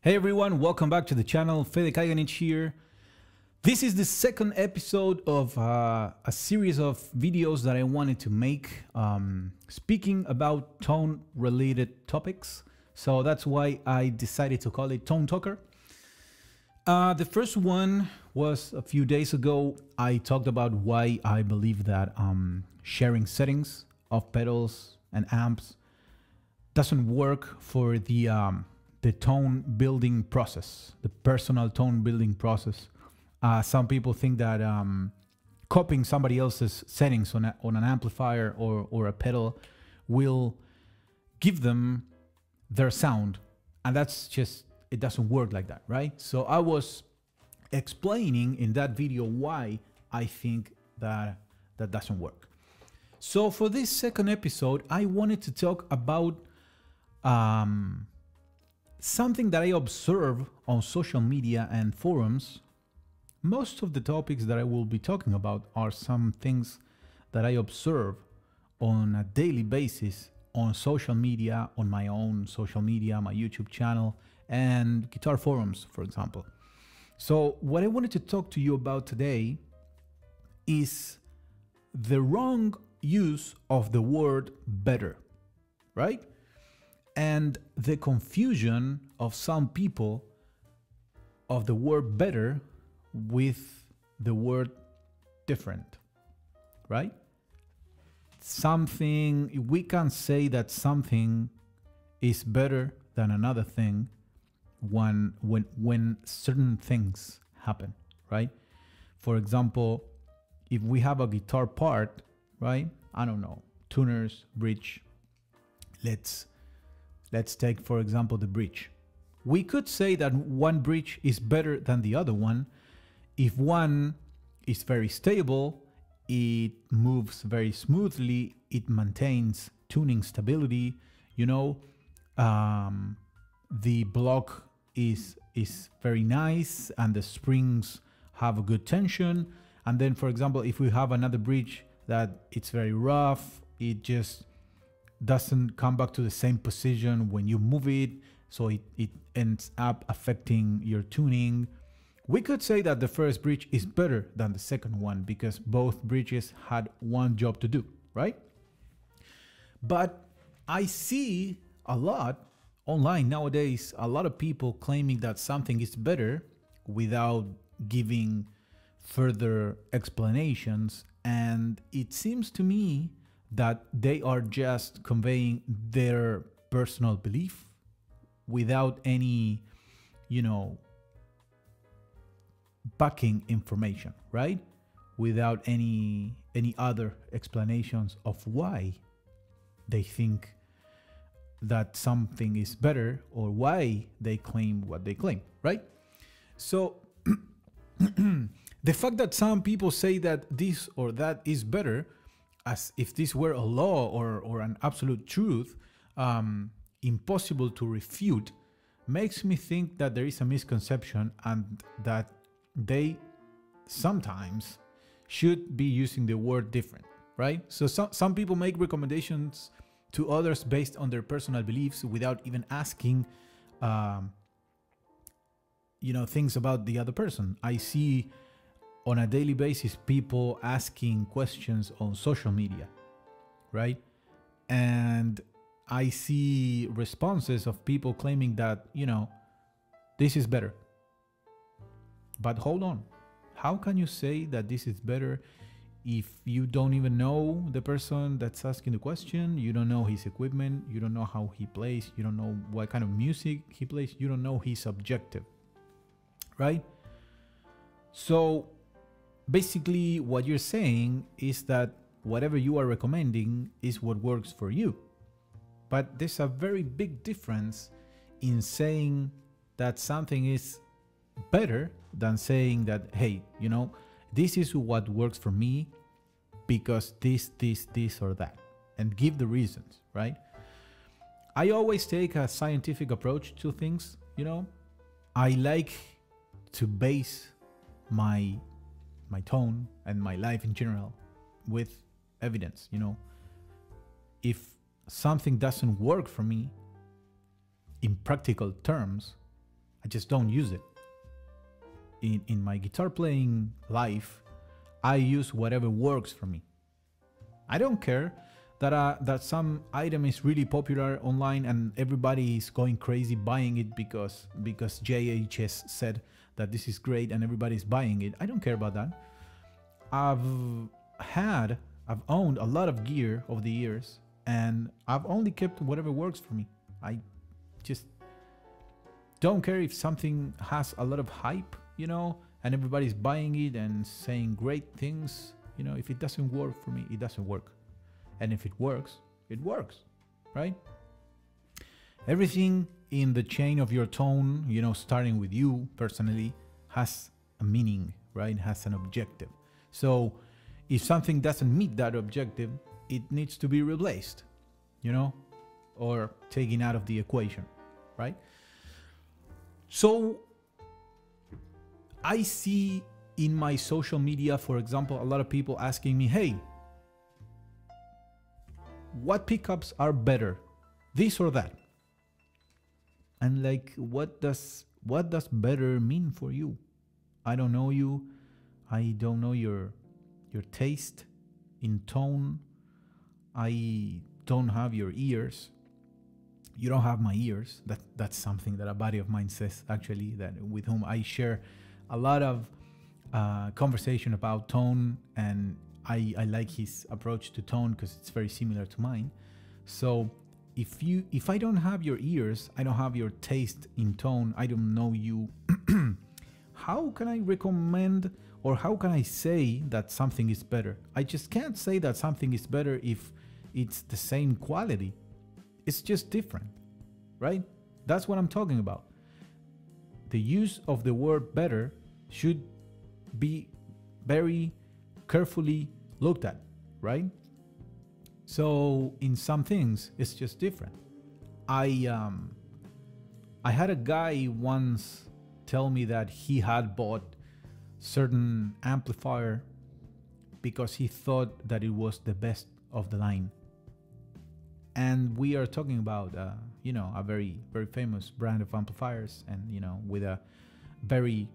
Hey everyone, welcome back to the channel. Federico here. This is the second episode of a series of videos that I wanted to make speaking about tone related topics. So that's why I decided to call it Tone Talker. The first one was a few days ago. I talked about why I believe that sharing settings of pedals and amps doesn't work for the tone building process, the personal tone building process. Some people think that copying somebody else's settings on an amplifier or a pedal will give them their sound, and that's just, it doesn't work like that, right? So I was explaining in that video why I think that that doesn't work. So for this second episode, I wanted to talk about something that I observe on social media and forums. Most of the topics that I will be talking about are some things that I observe on a daily basis on social media, on my own social media, my YouTube channel, and guitar forums, for example. So what I wanted to talk to you about today is the wrong use of the word better, right? And the confusion of some people of the word better with the word different, right? Something, we can say that something is better than another thing when certain things happen, right? For example, if we have a guitar part, right? I don't know, tuners, bridge. Let's take, for example, the bridge. We could say that one bridge is better than the other one if one is very stable, it moves very smoothly, it maintains tuning stability, you know, the block is very nice and the springs have a good tension. And then, for example, if we have another bridge that it's very rough, it just doesn't come back to the same position when you move it, so it ends up affecting your tuning. We could say that the first bridge is better than the second one because both bridges had one job to do, right? But I see a lot online nowadays, a lot of people claiming that something is better without giving further explanations, and it seems to me that they are just conveying their personal belief without any, you know, backing information, right? Without any other explanations of why they think that something is better or why they claim what they claim, right? So the fact that some people say that this or that is better, as if this were a law or an absolute truth, impossible to refute, makes me think that there is a misconception and that they sometimes should be using the word different, right? So some people make recommendations to others based on their personal beliefs without even asking, you know, things about the other person. I see on a daily basis people asking questions on social media, right? And I see responses of people claiming that, you know, this is better. But hold on, how can you say that this is better if you don't even know the person that's asking the question? You don't know his equipment, you don't know how he plays, you don't know what kind of music he plays, you don't know his objective, right? So basically what you're saying is that whatever you are recommending is what works for you. But there's a very big difference in saying that something is better than saying that, hey, you know, this is what works for me because this or that, and give the reasons, right? I always take a scientific approach to things, you know. I like to base my tone and my life in general with evidence, you know. If something doesn't work for me in practical terms, I just don't use it. In my guitar playing life, I use whatever works for me. I don't care that some item is really popular online and everybody is going crazy buying it because JHS said that this is great and everybody's buying it. I don't care about that. I've owned a lot of gear over the years, and I've only kept whatever works for me. I just don't care if something has a lot of hype, you know, and everybody's buying it and saying great things. You know, if it doesn't work for me, it doesn't work. And if it works, right? Everything in the chain of your tone, you know, starting with you personally, has a meaning, right? Has an objective. So if something doesn't meet that objective, it needs to be replaced, you know, or taken out of the equation, right? So I see in my social media, for example, a lot of people asking me, hey, what pickups are better, this or that? And like, what does better mean for you? I don't know you. I don't know your taste in tone. I don't have your ears. You don't have my ears. That's something that a buddy of mine says, actually, that with whom I share a lot of conversation about tone, and I like his approach to tone because it's very similar to mine. So if I don't have your ears, I don't have your taste in tone, I don't know you, how can I recommend, or how can I say that something is better? I just can't say that something is better if it's the same quality. It's just different, right? That's what I'm talking about. The use of the word better should be very carefully looked at, right? So in some things, it's just different. I had a guy once tell me that he had bought certain amplifier because he thought that it was the best of the line. And we are talking about, you know, a very, very famous brand of amplifiers, and, you know, with a very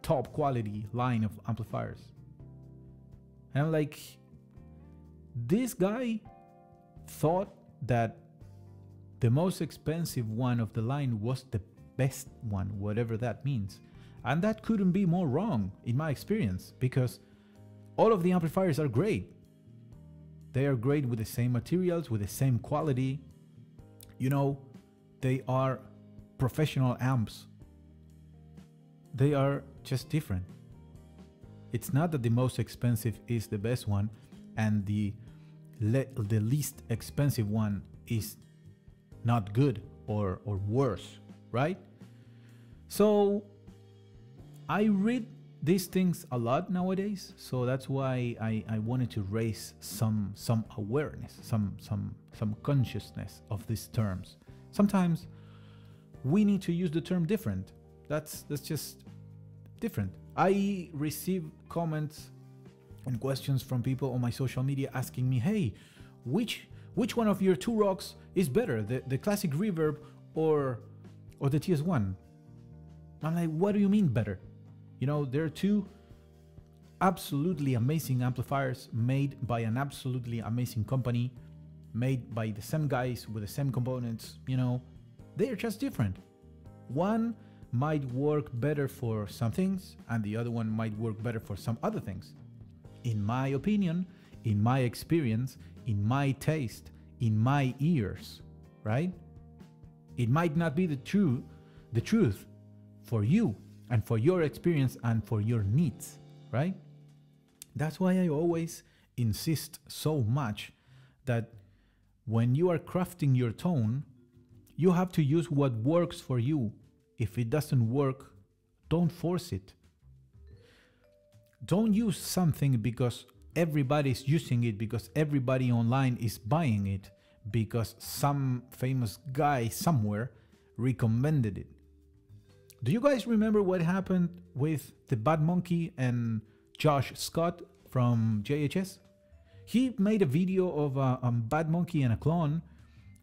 top quality line of amplifiers. And I'm like, this guy thought that the most expensive one of the line was the best one, whatever that means. And that couldn't be more wrong in my experience, because all of the amplifiers are great. They are great with the same materials, with the same quality. You know, they are professional amps. They are just different. It's not that the most expensive is the best one and the least expensive one is not good or worse, right? So I read these things a lot nowadays, so that's why I wanted to raise some awareness, some consciousness of these terms. Sometimes we need to use the term different. That's just different. I receive comments and questions from people on my social media asking me, hey, which one of your two rocks is better, the classic reverb or the TS1? I'm like, what do you mean better? You know, they're two absolutely amazing amplifiers made by an absolutely amazing company, made by the same guys with the same components. You know, they're just different. One might work better for some things and the other one might work better for some other things. In my opinion, in my experience, in my taste, in my ears, right? It might not be the truth for you and for your experience and for your needs, right? That's why I always insist so much that when you are crafting your tone, you have to use what works for you. If it doesn't work, don't force it. Don't use something because everybody's using it, because everybody online is buying it, because some famous guy somewhere recommended it. Do you guys remember what happened with the Bad Monkey and Josh Scott from JHS? He made a video of a Bad Monkey and a clone,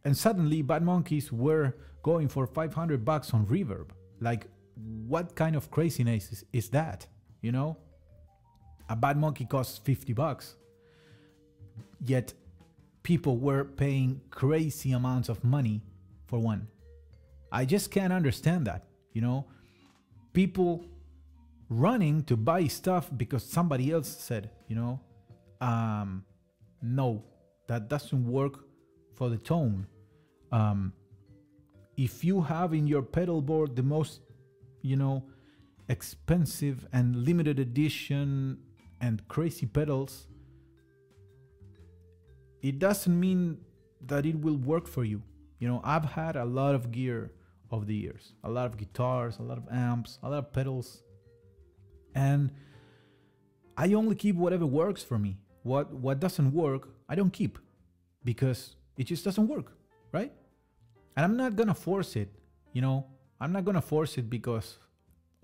and suddenly Bad Monkeys were going for $500 on reverb. Like, what kind of craziness is that? You know, a bad monkey costs $50, yet people were paying crazy amounts of money for one. I just can't understand that. You know, people running to buy stuff because somebody else said, you know, no, that doesn't work for the tone. If you have in your pedal board the most, you know, expensive and limited edition and crazy pedals, it doesn't mean that it will work for you. You know, I've had a lot of gear over the years, a lot of guitars, a lot of amps, a lot of pedals, and I only keep whatever works for me. What doesn't work, I don't keep, because it just doesn't work, right? And I'm not gonna force it, you know. I'm not gonna force it because,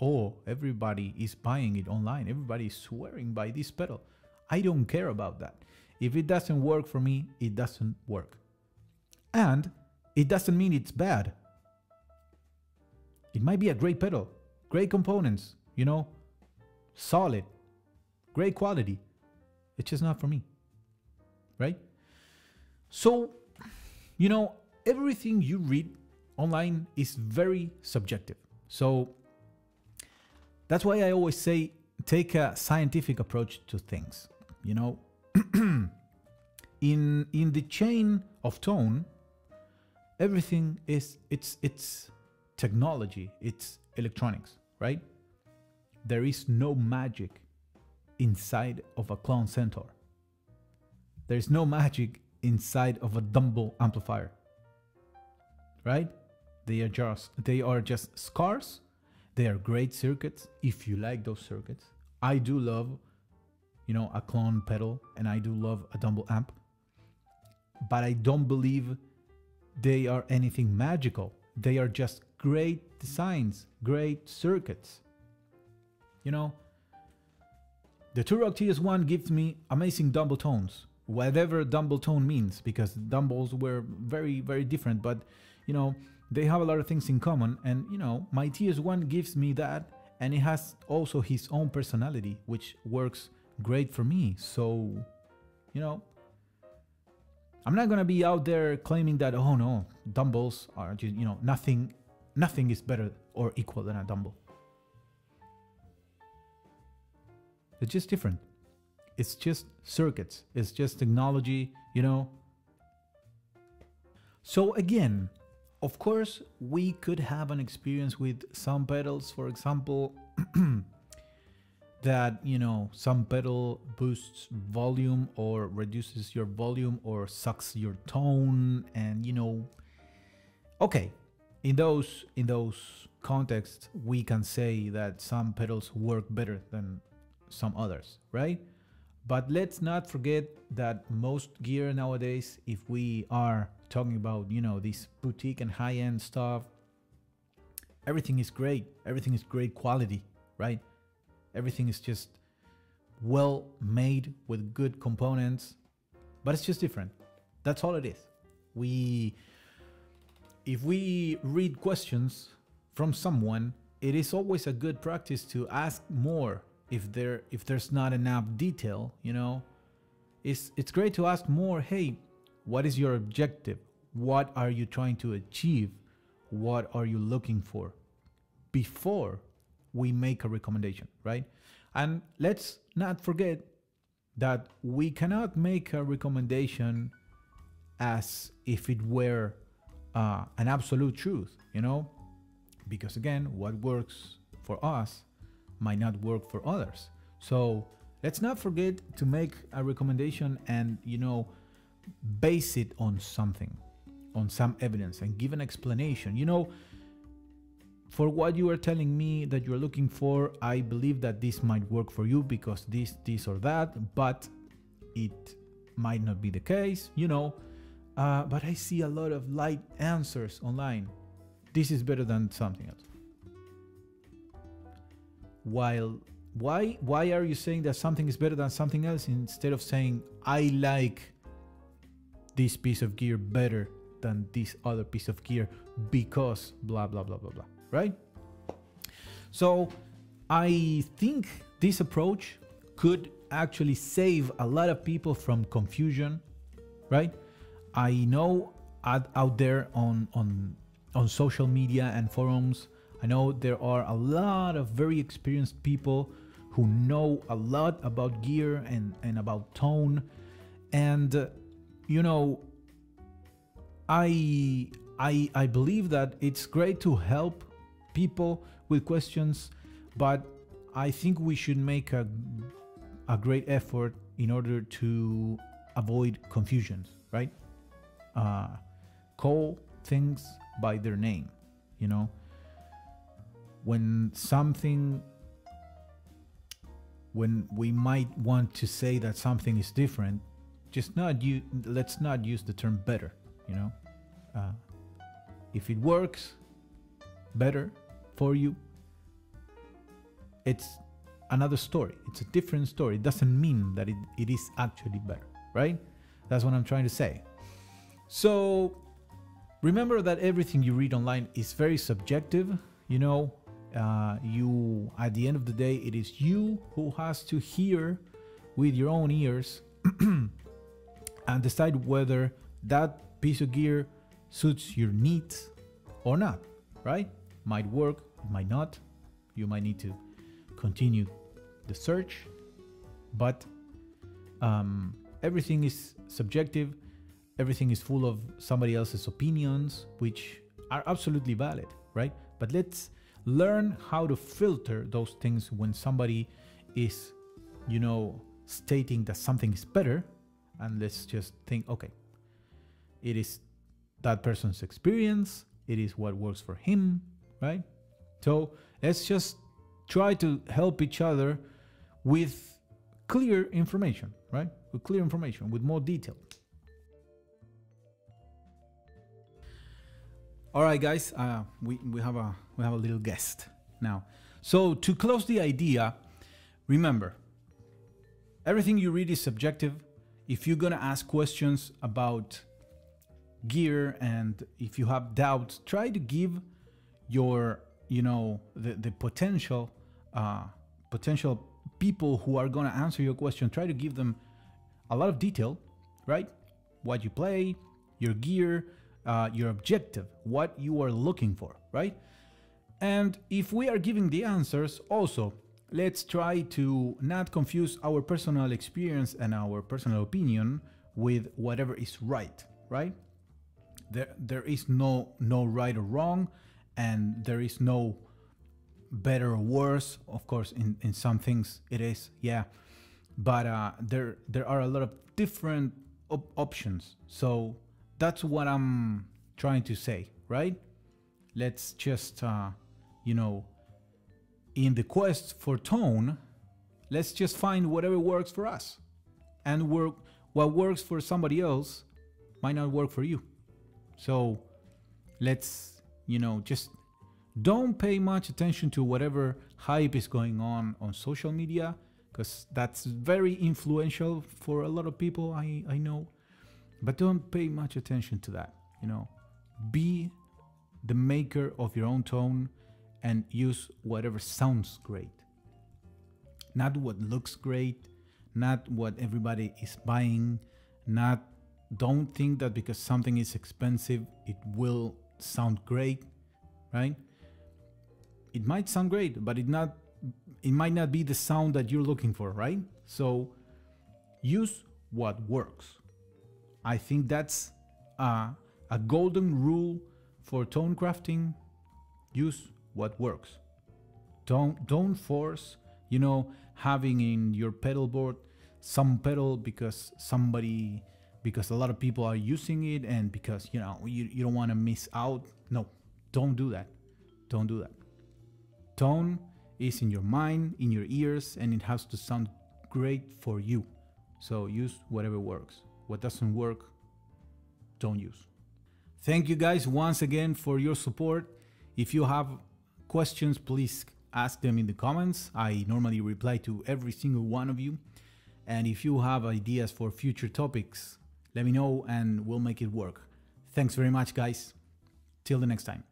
oh, everybody is buying it online. Everybody is swearing by this pedal. I don't care about that. If it doesn't work for me, it doesn't work. And it doesn't mean it's bad. It might be a great pedal, great components, you know, solid, great quality. It's just not for me, right? So, you know, everything you read online is very subjective. So that's why I always say, take a scientific approach to things. You know, in the chain of tone, everything is it's technology, it's electronics, right? There is no magic inside of a clone centaur. There is no magic inside of a Dumble amplifier, right? They are just scars. They are great circuits if you like those circuits. I do love, you know, a clone pedal, and I do love a Dumble amp, but I don't believe they are anything magical. They are just great designs, great circuits. You know, the Turok TS1 gives me amazing Dumble tones, whatever Dumble tone means, because Dumbles were very, very different, but, you know, they have a lot of things in common. And, you know, my TS1 gives me that, and it has also his own personality, which works great for me. So, you know, I'm not gonna be out there claiming that, oh no, Dumbles are just, you know, nothing is better or equal than a Dumble. It's just different. It's just circuits. It's just technology, you know. So again, of course, we could have an experience with some pedals, for example, that, you know, some pedal boosts volume or reduces your volume or sucks your tone, and, you know, okay, in those contexts, we can say that some pedals work better than some others, right? But let's not forget that most gear nowadays, if we are talking about, you know, this boutique and high-end stuff, everything is great. Everything is great quality, right? Everything is just well made with good components, but it's just different. That's all it is. If we read questions from someone, it is always a good practice to ask more. If there's not enough detail, you know, it's great to ask more. Hey, what is your objective? What are you trying to achieve? What are you looking for? Before we make a recommendation, right? And let's not forget that we cannot make a recommendation as if it were an absolute truth, you know, because again, what works for us might not work for others. So let's not forget to make a recommendation and, you know, base it on something, on some evidence, and give an explanation. You know, for what you are telling me that you're looking for, I believe that this might work for you because this or that, but it might not be the case, you know. But I see a lot of light answers online. This is better than something else. While why are you saying that something is better than something else instead of saying I like this piece of gear better than this other piece of gear because blah blah blah blah blah, right? So I think this approach could actually save a lot of people from confusion, right? I know out there on social media and forums, I know there are a lot of very experienced people who know a lot about gear and about tone. And you know, I believe that it's great to help people with questions, but I think we should make a great effort in order to avoid confusions, right? Call things by their name, you know. When we might want to say that something is different, let's not use the term better, you know. If it works better for you, it's another story. It's a different story. It doesn't mean that it is actually better, right? That's what I'm trying to say. So remember that everything you read online is very subjective. You know, at the end of the day, it is you who has to hear with your own ears and decide whether that piece of gear suits your needs or not, right? Might work, it might not. You might need to continue the search, but everything is subjective. Everything is full of somebody else's opinions, which are absolutely valid, right? But let's learn how to filter those things when somebody is, you know, stating that something is better, and let's just think, okay, it is that person's experience, it is what works for him, right? So let's just try to help each other with clear information, right? With clear information, with more detail. All right, guys, we have a little guest now. So to close the idea, remember, everything you read is subjective. If you're gonna ask questions about gear and if you have doubts, try to give your, you know, the potential people who are gonna answer your question. Try to give them a lot of detail, right? What you play, your gear, your objective, what you are looking for, right? And if we are giving the answers, also let's try to not confuse our personal experience and our personal opinion with whatever is right, right? There is no right or wrong, and there is no better or worse. Of course, in some things it is, yeah, but there are a lot of different options. So that's what I'm trying to say, right? Let's just you know, in the quest for tone, let's just find whatever works for us, and what works for somebody else might not work for you. So let's, you know, just don't pay much attention to whatever hype is going on social media, because that's very influential for a lot of people, I know. But don't pay much attention to that, you know. Be the maker of your own tone and use whatever sounds great. Not what looks great, not what everybody is buying, don't think that because something is expensive, it will sound great, right? It might sound great, but it might not be the sound that you're looking for, right? So use what works. I think that's a golden rule for tone crafting. Use what works. Don't force, you know, having in your pedal board some pedal because a lot of people are using it, and because, you know, you don't want to miss out. No, don't do that. Don't do that. Tone is in your mind, in your ears, and it has to sound great for you. So use whatever works. What doesn't work, don't use. Thank you guys once again for your support. If you have questions, please ask them in the comments. I normally reply to every single one of you. And if you have ideas for future topics, let me know and we'll make it work. Thanks very much, guys. Till the next time.